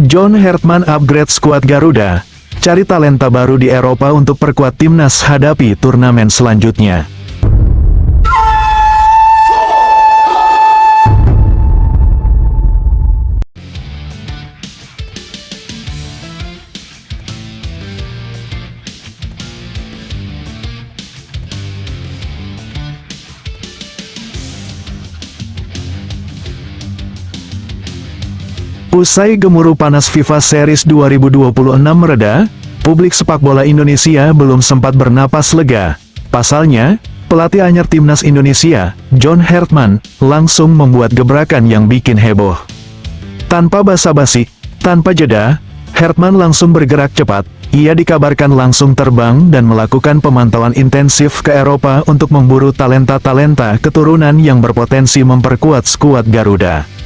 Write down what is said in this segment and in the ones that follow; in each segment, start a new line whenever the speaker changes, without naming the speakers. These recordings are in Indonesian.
John Hartman upgrade skuad Garuda, cari talenta baru di Eropa untuk perkuat timnas hadapi turnamen selanjutnya. Usai gemuruh panas FIFA Series 2026 mereda, publik sepak bola Indonesia belum sempat bernapas lega. Pasalnya, pelatih anyar timnas Indonesia, John Hartman, langsung membuat gebrakan yang bikin heboh. Tanpa basa-basi, tanpa jeda, Hartman langsung bergerak cepat. Ia dikabarkan langsung terbang dan melakukan pemantauan intensif ke Eropa untuk memburu talenta-talenta keturunan yang berpotensi memperkuat skuad Garuda.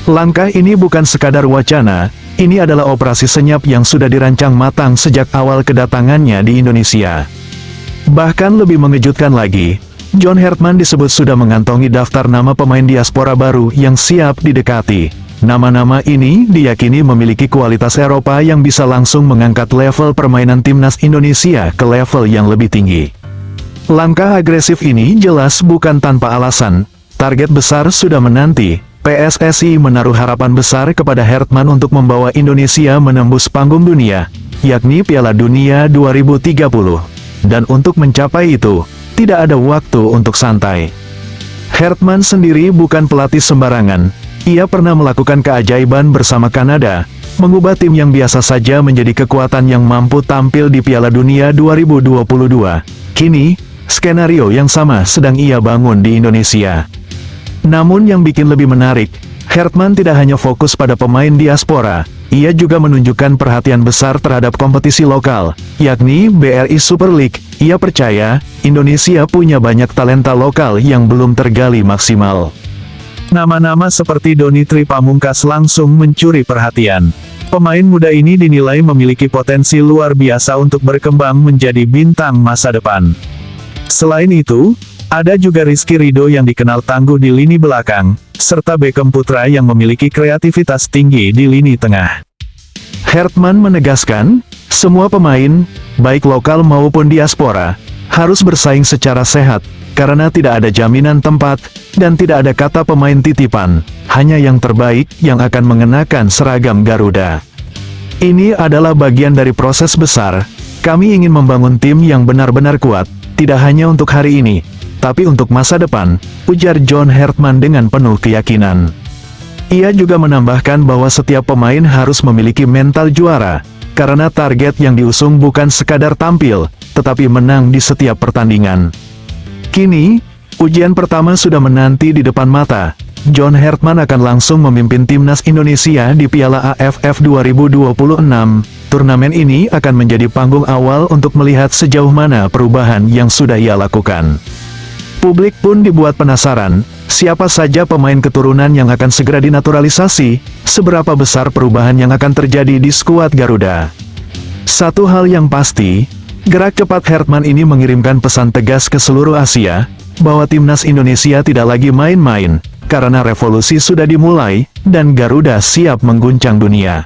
Langkah ini bukan sekadar wacana, ini adalah operasi senyap yang sudah dirancang matang sejak awal kedatangannya di Indonesia. Bahkan lebih mengejutkan lagi, John Hartman disebut sudah mengantongi daftar nama pemain diaspora baru yang siap didekati. Nama-nama ini diyakini memiliki kualitas Eropa yang bisa langsung mengangkat level permainan timnas Indonesia ke level yang lebih tinggi. Langkah agresif ini jelas bukan tanpa alasan, target besar sudah menanti. PSSI menaruh harapan besar kepada Hartman untuk membawa Indonesia menembus panggung dunia, yakni Piala Dunia 2030. Dan untuk mencapai itu, tidak ada waktu untuk santai. Hartman sendiri bukan pelatih sembarangan, ia pernah melakukan keajaiban bersama Kanada, mengubah tim yang biasa saja menjadi kekuatan yang mampu tampil di Piala Dunia 2022. Kini, skenario yang sama sedang ia bangun di Indonesia. Namun yang bikin lebih menarik, Hartman tidak hanya fokus pada pemain diaspora, ia juga menunjukkan perhatian besar terhadap kompetisi lokal, yakni BRI Super League. Ia percaya, Indonesia punya banyak talenta lokal yang belum tergali maksimal. Nama-nama seperti Doni Tri Pamungkas langsung mencuri perhatian. Pemain muda ini dinilai memiliki potensi luar biasa untuk berkembang menjadi bintang masa depan. Selain itu, ada juga Rizky Ridho yang dikenal tangguh di lini belakang, serta Beckham Putra yang memiliki kreativitas tinggi di lini tengah. Hartman menegaskan, semua pemain, baik lokal maupun diaspora, harus bersaing secara sehat, karena tidak ada jaminan tempat, dan tidak ada kata pemain titipan, hanya yang terbaik yang akan mengenakan seragam Garuda. Ini adalah bagian dari proses besar, kami ingin membangun tim yang benar-benar kuat, tidak hanya untuk hari ini, tapi untuk masa depan, ujar John Hartman dengan penuh keyakinan. Ia juga menambahkan bahwa setiap pemain harus memiliki mental juara, karena target yang diusung bukan sekadar tampil, tetapi menang di setiap pertandingan. Kini, ujian pertama sudah menanti di depan mata. John Hartman akan langsung memimpin timnas Indonesia di Piala AFF 2026. Turnamen ini akan menjadi panggung awal untuk melihat sejauh mana perubahan yang sudah ia lakukan. Publik pun dibuat penasaran, siapa saja pemain keturunan yang akan segera dinaturalisasi, seberapa besar perubahan yang akan terjadi di skuad Garuda. Satu hal yang pasti, gerak cepat Hartman ini mengirimkan pesan tegas ke seluruh Asia, bahwa timnas Indonesia tidak lagi main-main, karena revolusi sudah dimulai, dan Garuda siap mengguncang dunia.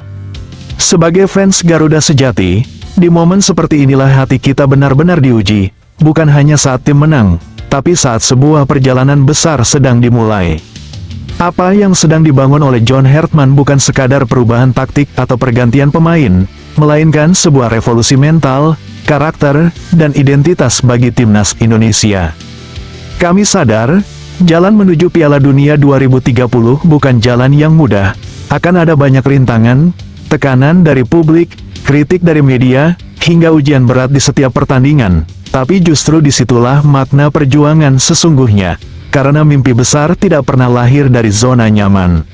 Sebagai fans Garuda sejati, di momen seperti inilah hati kita benar-benar diuji, bukan hanya saat tim menang, tapi saat sebuah perjalanan besar sedang dimulai. Apa yang sedang dibangun oleh John Hartman bukan sekadar perubahan taktik atau pergantian pemain, melainkan sebuah revolusi mental, karakter, dan identitas bagi timnas Indonesia. Kami sadar, jalan menuju Piala Dunia 2030 bukan jalan yang mudah, akan ada banyak rintangan, tekanan dari publik, kritik dari media, hingga ujian berat di setiap pertandingan. Tapi justru disitulah makna perjuangan sesungguhnya, karena mimpi besar tidak pernah lahir dari zona nyaman.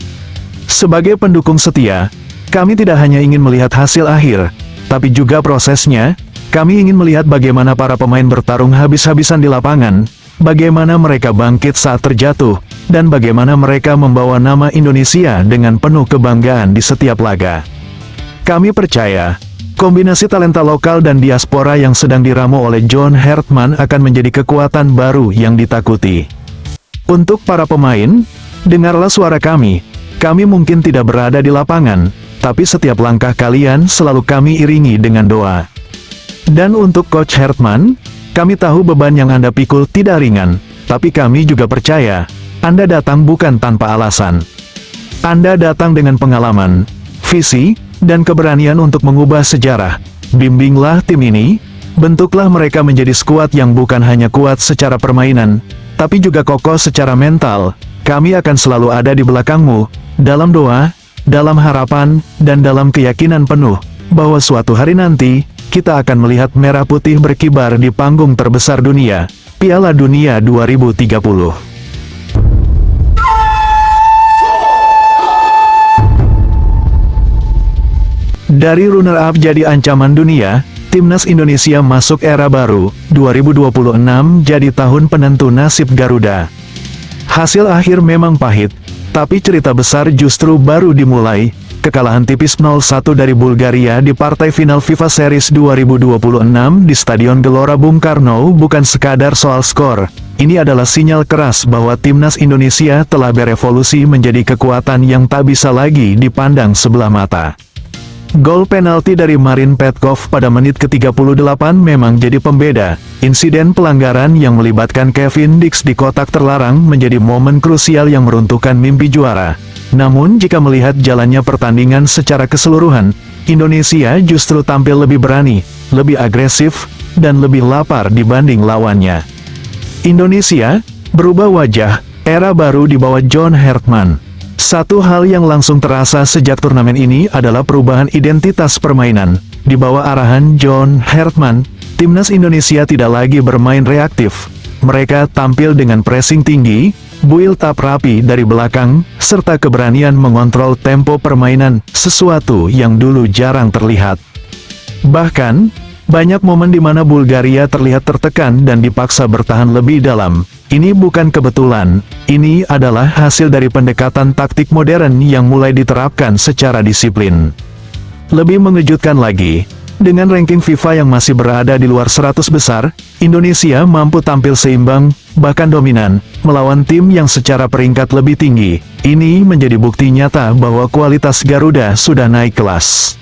Sebagai pendukung setia, kami tidak hanya ingin melihat hasil akhir, tapi juga prosesnya. Kami ingin melihat bagaimana para pemain bertarung habis-habisan di lapangan, bagaimana mereka bangkit saat terjatuh, dan bagaimana mereka membawa nama Indonesia dengan penuh kebanggaan di setiap laga. Kami percaya, kombinasi talenta lokal dan diaspora yang sedang diramu oleh John Hartman akan menjadi kekuatan baru yang ditakuti. Untuk para pemain, dengarlah suara kami. Kami mungkin tidak berada di lapangan, tapi setiap langkah kalian selalu kami iringi dengan doa. Dan untuk Coach Hartman, kami tahu beban yang Anda pikul tidak ringan, tapi kami juga percaya, Anda datang bukan tanpa alasan. Anda datang dengan pengalaman, visi, dan keberanian untuk mengubah sejarah. Bimbinglah tim ini, bentuklah mereka menjadi skuad yang bukan hanya kuat secara permainan, tapi juga kokoh secara mental. Kami akan selalu ada di belakangmu, dalam doa, dalam harapan, dan dalam keyakinan penuh, bahwa suatu hari nanti, kita akan melihat merah putih berkibar di panggung terbesar dunia, Piala Dunia 2030. Dari runner-up jadi ancaman dunia, Timnas Indonesia masuk era baru, 2026 jadi tahun penentu nasib Garuda. Hasil akhir memang pahit, tapi cerita besar justru baru dimulai. Kekalahan tipis 0-1 dari Bulgaria di partai final FIFA Series 2026 di Stadion Gelora Bung Karno bukan sekadar soal skor. Ini adalah sinyal keras bahwa Timnas Indonesia telah berevolusi menjadi kekuatan yang tak bisa lagi dipandang sebelah mata. Gol penalti dari Marin Petkov pada menit ke-38 memang jadi pembeda. Insiden pelanggaran yang melibatkan Kevin Dix di kotak terlarang menjadi momen krusial yang meruntuhkan mimpi juara. Namun jika melihat jalannya pertandingan secara keseluruhan, Indonesia justru tampil lebih berani, lebih agresif, dan lebih lapar dibanding lawannya. Indonesia berubah wajah, era baru di bawah John Hartman. Satu hal yang langsung terasa sejak turnamen ini adalah perubahan identitas permainan. Di bawah arahan John Hartman, Timnas Indonesia tidak lagi bermain reaktif. Mereka tampil dengan pressing tinggi, build up rapi dari belakang, serta keberanian mengontrol tempo permainan, sesuatu yang dulu jarang terlihat. Bahkan, banyak momen di mana Bulgaria terlihat tertekan dan dipaksa bertahan lebih dalam. Ini bukan kebetulan, ini adalah hasil dari pendekatan taktik modern yang mulai diterapkan secara disiplin. Lebih mengejutkan lagi, dengan ranking FIFA yang masih berada di luar 100 besar, Indonesia mampu tampil seimbang, bahkan dominan, melawan tim yang secara peringkat lebih tinggi. Ini menjadi bukti nyata bahwa kualitas Garuda sudah naik kelas.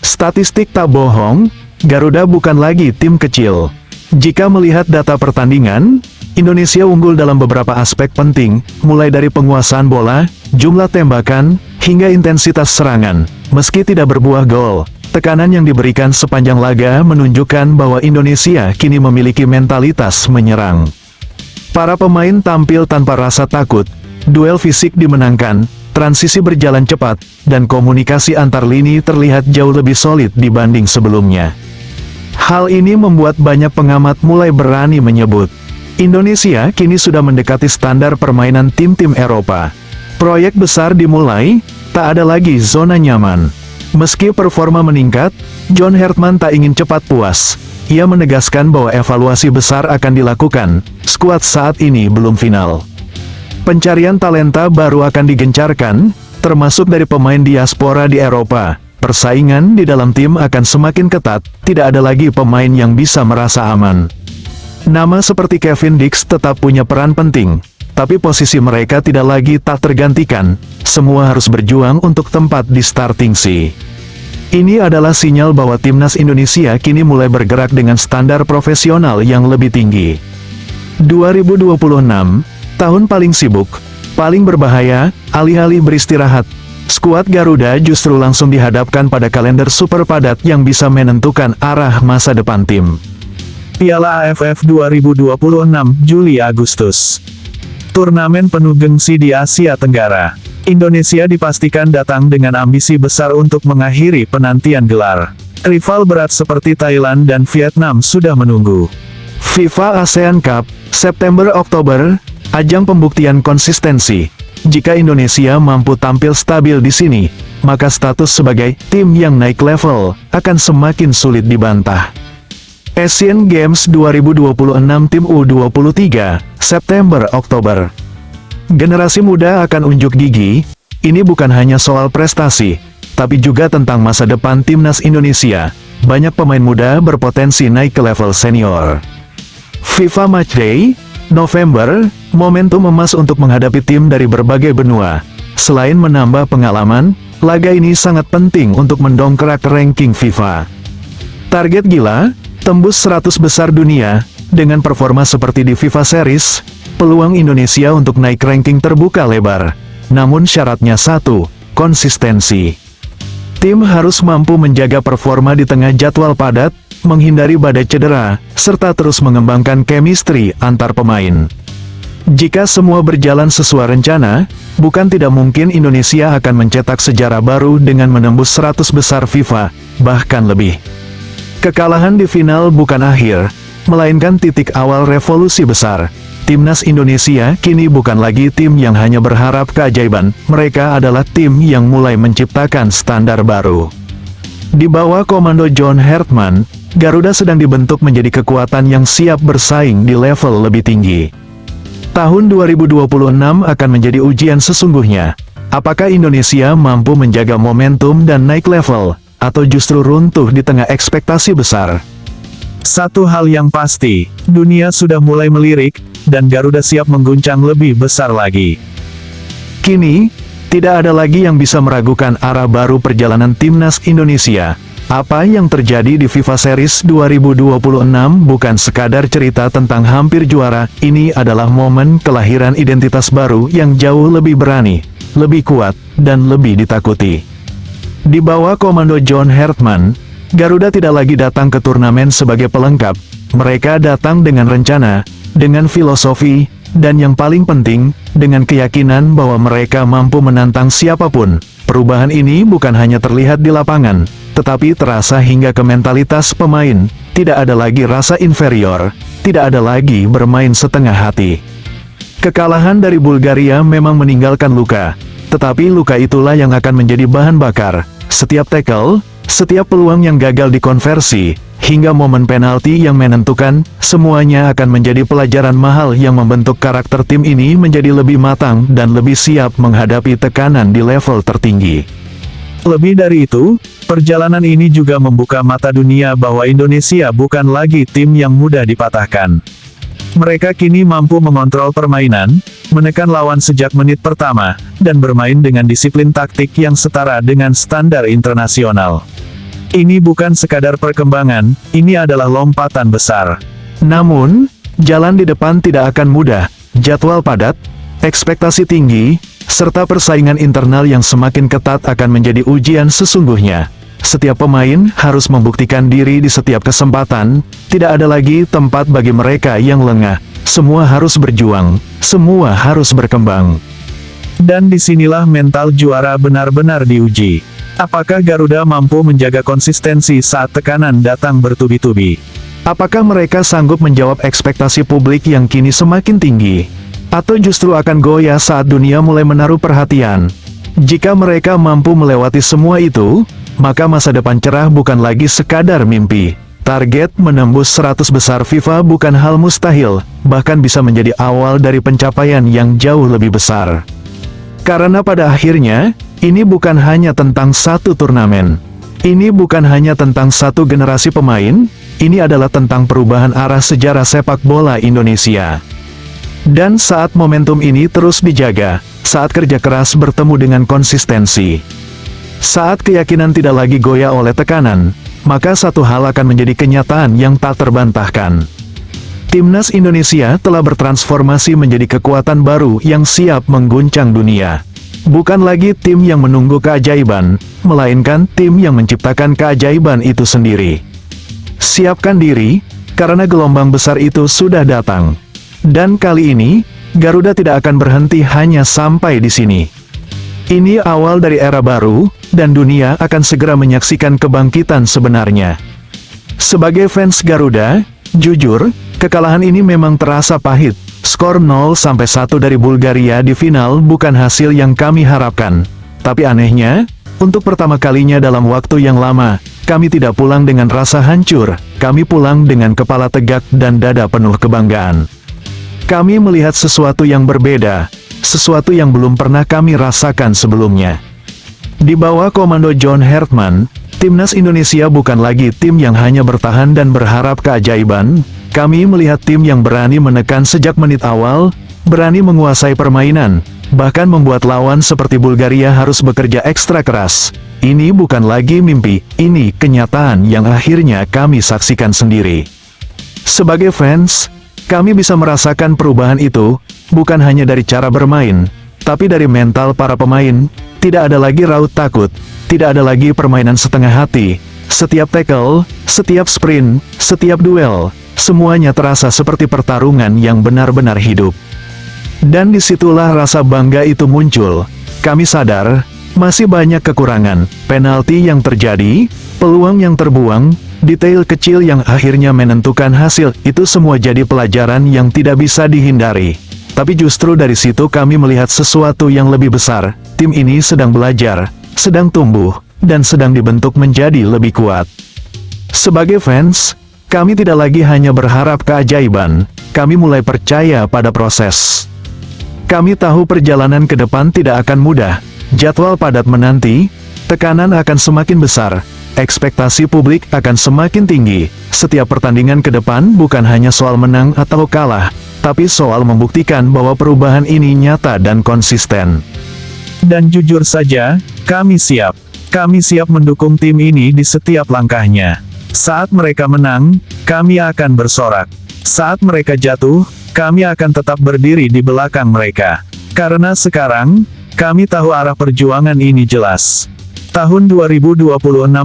Statistik tak bohong, Garuda bukan lagi tim kecil. Jika melihat data pertandingan, Indonesia unggul dalam beberapa aspek penting, mulai dari penguasaan bola, jumlah tembakan, hingga intensitas serangan. Meski tidak berbuah gol, tekanan yang diberikan sepanjang laga menunjukkan bahwa Indonesia kini memiliki mentalitas menyerang. Para pemain tampil tanpa rasa takut, duel fisik dimenangkan, transisi berjalan cepat, dan komunikasi antar lini terlihat jauh lebih solid dibanding sebelumnya. Hal ini membuat banyak pengamat mulai berani menyebut, Indonesia kini sudah mendekati standar permainan tim-tim Eropa. Proyek besar dimulai, tak ada lagi zona nyaman. Meski performa meningkat, John Hartman tak ingin cepat puas. Ia menegaskan bahwa evaluasi besar akan dilakukan, skuad saat ini belum final. Pencarian talenta baru akan digencarkan, termasuk dari pemain diaspora di Eropa. Persaingan di dalam tim akan semakin ketat, tidak ada lagi pemain yang bisa merasa aman. Nama seperti Kevin Dix tetap punya peran penting, tapi posisi mereka tidak lagi tak tergantikan. Semua harus berjuang untuk tempat di starting C. Ini adalah sinyal bahwa Timnas Indonesia kini mulai bergerak dengan standar profesional yang lebih tinggi. 2026, tahun paling sibuk, paling berbahaya, alih-alih beristirahat. Skuad Garuda justru langsung dihadapkan pada kalender super padat yang bisa menentukan arah masa depan tim. Piala AFF 2026 Juli-Agustus. Turnamen penuh gengsi di Asia Tenggara. Indonesia dipastikan datang dengan ambisi besar untuk mengakhiri penantian gelar. Rival berat seperti Thailand dan Vietnam sudah menunggu. FIFA ASEAN Cup, September-Oktober, ajang pembuktian konsistensi. Jika Indonesia mampu tampil stabil di sini, maka status sebagai tim yang naik level akan semakin sulit dibantah. Asian Games 2026 tim U23, September-Oktober. Generasi muda akan unjuk gigi. Ini bukan hanya soal prestasi, tapi juga tentang masa depan Timnas Indonesia. Banyak pemain muda berpotensi naik ke level senior. FIFA Matchday, November, momentum emas untuk menghadapi tim dari berbagai benua. Selain menambah pengalaman, Laga ini sangat penting untuk mendongkrak ranking FIFA. Target gila, tembus 100 besar dunia. Dengan performa seperti di FIFA Series, peluang Indonesia untuk naik ranking terbuka lebar. Namun syaratnya satu, konsistensi. Tim harus mampu menjaga performa di tengah jadwal padat, menghindari badai cedera, serta terus mengembangkan chemistry antar pemain. Jika semua berjalan sesuai rencana, bukan tidak mungkin Indonesia akan mencetak sejarah baru dengan menembus 100 besar FIFA, bahkan lebih. Kekalahan di final bukan akhir, melainkan titik awal revolusi besar. Timnas Indonesia kini bukan lagi tim yang hanya berharap keajaiban, mereka adalah tim yang mulai menciptakan standar baru. Di bawah komando John Hartman, Garuda sedang dibentuk menjadi kekuatan yang siap bersaing di level lebih tinggi. Tahun 2026 akan menjadi ujian sesungguhnya. Apakah Indonesia mampu menjaga momentum dan naik level, atau justru runtuh di tengah ekspektasi besar? Satu hal yang pasti, dunia sudah mulai melirik, dan Garuda siap mengguncang lebih besar lagi. Kini, tidak ada lagi yang bisa meragukan arah baru perjalanan Timnas Indonesia. Apa yang terjadi di FIFA Series 2026 bukan sekadar cerita tentang hampir juara, ini adalah momen kelahiran identitas baru yang jauh lebih berani, lebih kuat, dan lebih ditakuti. Di bawah komando John Hartman, Garuda tidak lagi datang ke turnamen sebagai pelengkap, mereka datang dengan rencana, dengan filosofi, dan yang paling penting, dengan keyakinan bahwa mereka mampu menantang siapapun. Perubahan ini bukan hanya terlihat di lapangan, tetapi terasa hingga ke mentalitas pemain. Tidak ada lagi rasa inferior, tidak ada lagi bermain setengah hati. Kekalahan dari Bulgaria memang meninggalkan luka, tetapi luka itulah yang akan menjadi bahan bakar. Setiap tackle, setiap peluang yang gagal dikonversi, hingga momen penalti yang menentukan, semuanya akan menjadi pelajaran mahal yang membentuk karakter tim ini menjadi lebih matang dan lebih siap menghadapi tekanan di level tertinggi. Lebih dari itu, perjalanan ini juga membuka mata dunia bahwa Indonesia bukan lagi tim yang mudah dipatahkan. Mereka kini mampu mengontrol permainan, menekan lawan sejak menit pertama, dan bermain dengan disiplin taktik yang setara dengan standar internasional. Ini bukan sekadar perkembangan, ini adalah lompatan besar. Namun, jalan di depan tidak akan mudah, jadwal padat, ekspektasi tinggi, serta persaingan internal yang semakin ketat akan menjadi ujian sesungguhnya. Setiap pemain harus membuktikan diri di setiap kesempatan, tidak ada lagi tempat bagi mereka yang lengah. Semua harus berjuang, semua harus berkembang. Dan disinilah mental juara benar-benar diuji. Apakah Garuda mampu menjaga konsistensi saat tekanan datang bertubi-tubi? Apakah mereka sanggup menjawab ekspektasi publik yang kini semakin tinggi? Atau justru akan goyah saat dunia mulai menaruh perhatian? Jika mereka mampu melewati semua itu, maka masa depan cerah bukan lagi sekadar mimpi. Target menembus 100 besar FIFA bukan hal mustahil, bahkan bisa menjadi awal dari pencapaian yang jauh lebih besar. Karena pada akhirnya, ini bukan hanya tentang satu turnamen. Ini bukan hanya tentang satu generasi pemain, ini adalah tentang perubahan arah sejarah sepak bola Indonesia. Dan saat momentum ini terus dijaga, saat kerja keras bertemu dengan konsistensi, saat keyakinan tidak lagi goyah oleh tekanan, maka satu hal akan menjadi kenyataan yang tak terbantahkan. Timnas Indonesia telah bertransformasi menjadi kekuatan baru yang siap mengguncang dunia. Bukan lagi tim yang menunggu keajaiban, melainkan tim yang menciptakan keajaiban itu sendiri. Siapkan diri, karena gelombang besar itu sudah datang. Dan kali ini, Garuda tidak akan berhenti hanya sampai di sini. Ini awal dari era baru, dan dunia akan segera menyaksikan kebangkitan sebenarnya. Sebagai fans Garuda, jujur, kekalahan ini memang terasa pahit. Skor 0-1 dari Bulgaria di final bukan hasil yang kami harapkan. Tapi anehnya, untuk pertama kalinya dalam waktu yang lama, kami tidak pulang dengan rasa hancur, kami pulang dengan kepala tegak dan dada penuh kebanggaan. Kami melihat sesuatu yang berbeda, sesuatu yang belum pernah kami rasakan sebelumnya. Di bawah komando John Hartman, Timnas Indonesia bukan lagi tim yang hanya bertahan dan berharap keajaiban. Kami melihat tim yang berani menekan sejak menit awal, berani menguasai permainan, bahkan membuat lawan seperti Bulgaria harus bekerja ekstra keras. Ini bukan lagi mimpi, ini kenyataan yang akhirnya kami saksikan sendiri. Sebagai fans, kami bisa merasakan perubahan itu, bukan hanya dari cara bermain, tapi dari mental para pemain. Tidak ada lagi raut takut, tidak ada lagi permainan setengah hati. Setiap tackle, setiap sprint, setiap duel, semuanya terasa seperti pertarungan yang benar-benar hidup. Dan disitulah rasa bangga itu muncul. Kami sadar, masih banyak kekurangan, penalti yang terjadi, peluang yang terbuang, detail kecil yang akhirnya menentukan hasil, itu semua jadi pelajaran yang tidak bisa dihindari. Tapi justru dari situ kami melihat sesuatu yang lebih besar. Tim ini sedang belajar, sedang tumbuh, dan sedang dibentuk menjadi lebih kuat. Sebagai fans, kami tidak lagi hanya berharap keajaiban, kami mulai percaya pada proses. Kami tahu perjalanan ke depan tidak akan mudah, jadwal padat menanti, tekanan akan semakin besar, ekspektasi publik akan semakin tinggi. Setiap pertandingan ke depan bukan hanya soal menang atau kalah, tapi soal membuktikan bahwa perubahan ini nyata dan konsisten. Dan jujur saja, kami siap. Kami siap mendukung tim ini di setiap langkahnya. Saat mereka menang, kami akan bersorak. Saat mereka jatuh, kami akan tetap berdiri di belakang mereka. Karena sekarang, kami tahu arah perjuangan ini jelas. Tahun 2026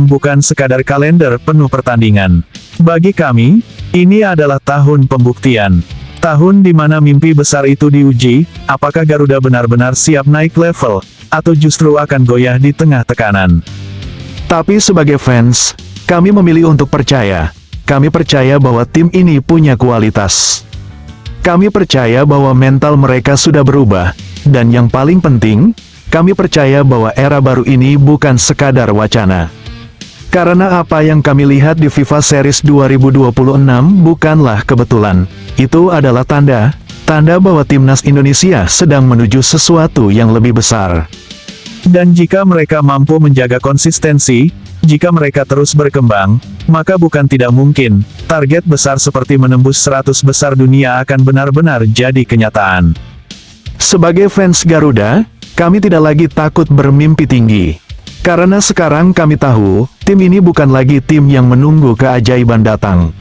bukan sekadar kalender penuh pertandingan. Bagi kami, ini adalah tahun pembuktian. Tahun di mana mimpi besar itu diuji, apakah Garuda benar-benar siap naik level, atau justru akan goyah di tengah tekanan. Tapi sebagai fans, kami memilih untuk percaya. Kami percaya bahwa tim ini punya kualitas. Kami percaya bahwa mental mereka sudah berubah, dan yang paling penting, kami percaya bahwa era baru ini bukan sekadar wacana. Karena apa yang kami lihat di FIFA Series 2026 bukanlah kebetulan. Itu adalah tanda bahwa timnas Indonesia sedang menuju sesuatu yang lebih besar. Dan jika mereka mampu menjaga konsistensi, jika mereka terus berkembang, maka bukan tidak mungkin, target besar seperti menembus 100 besar dunia akan benar-benar jadi kenyataan. Sebagai fans Garuda, kami tidak lagi takut bermimpi tinggi. Karena sekarang kami tahu, tim ini bukan lagi tim yang menunggu keajaiban datang.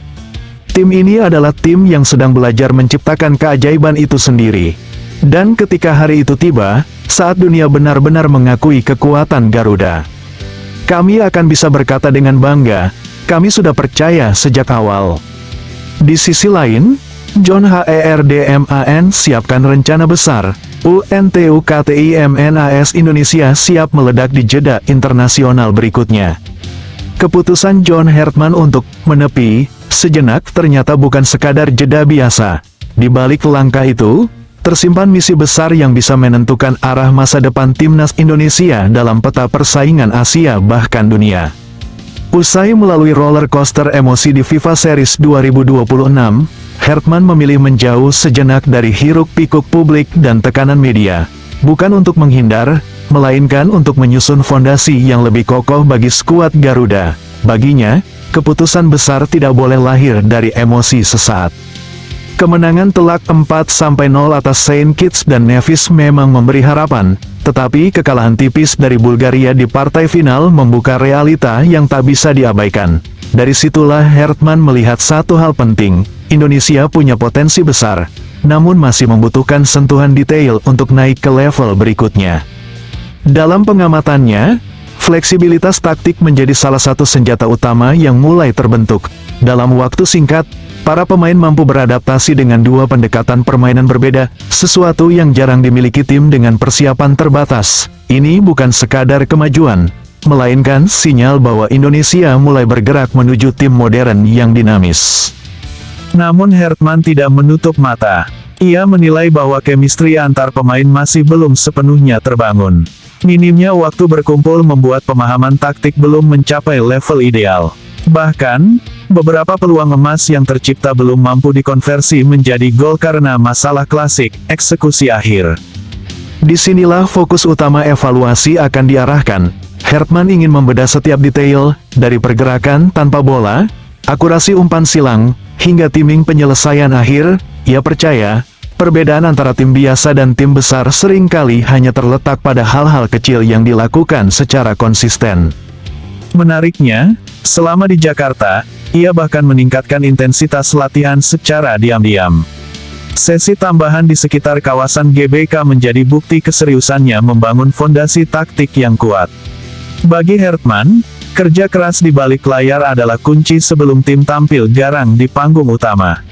Tim ini adalah tim yang sedang belajar menciptakan keajaiban itu sendiri. Dan ketika hari itu tiba, saat dunia benar-benar mengakui kekuatan Garuda, kami akan bisa berkata dengan bangga, kami sudah percaya sejak awal. Di sisi lain, John Herdman siapkan rencana besar. UNTUKTIMNAS Indonesia siap meledak di jeda internasional berikutnya. Keputusan John Herdman untuk menepi sejenak ternyata bukan sekadar jeda biasa. Di balik langkah itu, tersimpan misi besar yang bisa menentukan arah masa depan timnas Indonesia dalam peta persaingan Asia bahkan dunia. Usai melalui roller coaster emosi di FIFA Series 2026, Herdman memilih menjauh sejenak dari hiruk-pikuk publik dan tekanan media. Bukan untuk menghindar, melainkan untuk menyusun fondasi yang lebih kokoh bagi skuad Garuda. Baginya, keputusan besar tidak boleh lahir dari emosi sesaat. Kemenangan telak 4-0 atas Saint Kitts dan Nevis memang memberi harapan, tetapi kekalahan tipis dari Bulgaria di partai final membuka realita yang tak bisa diabaikan. Dari situlah Herdman melihat satu hal penting, Indonesia punya potensi besar, namun masih membutuhkan sentuhan detail untuk naik ke level berikutnya. Dalam pengamatannya, fleksibilitas taktik menjadi salah satu senjata utama yang mulai terbentuk. Dalam waktu singkat, para pemain mampu beradaptasi dengan dua pendekatan permainan berbeda, sesuatu yang jarang dimiliki tim dengan persiapan terbatas. Ini bukan sekadar kemajuan, melainkan sinyal bahwa Indonesia mulai bergerak menuju tim modern yang dinamis. Namun Herdman tidak menutup mata. Ia menilai bahwa chemistry antar pemain masih belum sepenuhnya terbangun. Minimnya waktu berkumpul membuat pemahaman taktik belum mencapai level ideal. Bahkan, beberapa peluang emas yang tercipta belum mampu dikonversi menjadi gol karena masalah klasik, eksekusi akhir. Disinilah fokus utama evaluasi akan diarahkan. Herdman ingin membedah setiap detail, dari pergerakan tanpa bola, akurasi umpan silang, hingga timing penyelesaian akhir. Ia percaya, Perbedaan antara tim biasa dan tim besar seringkali hanya terletak pada hal-hal kecil yang dilakukan secara konsisten. Menariknya, selama di Jakarta, ia bahkan meningkatkan intensitas latihan secara diam-diam. Sesi tambahan di sekitar kawasan GBK menjadi bukti keseriusannya membangun fondasi taktik yang kuat. Bagi Hartman, kerja keras di balik layar adalah kunci sebelum tim tampil garang di panggung utama.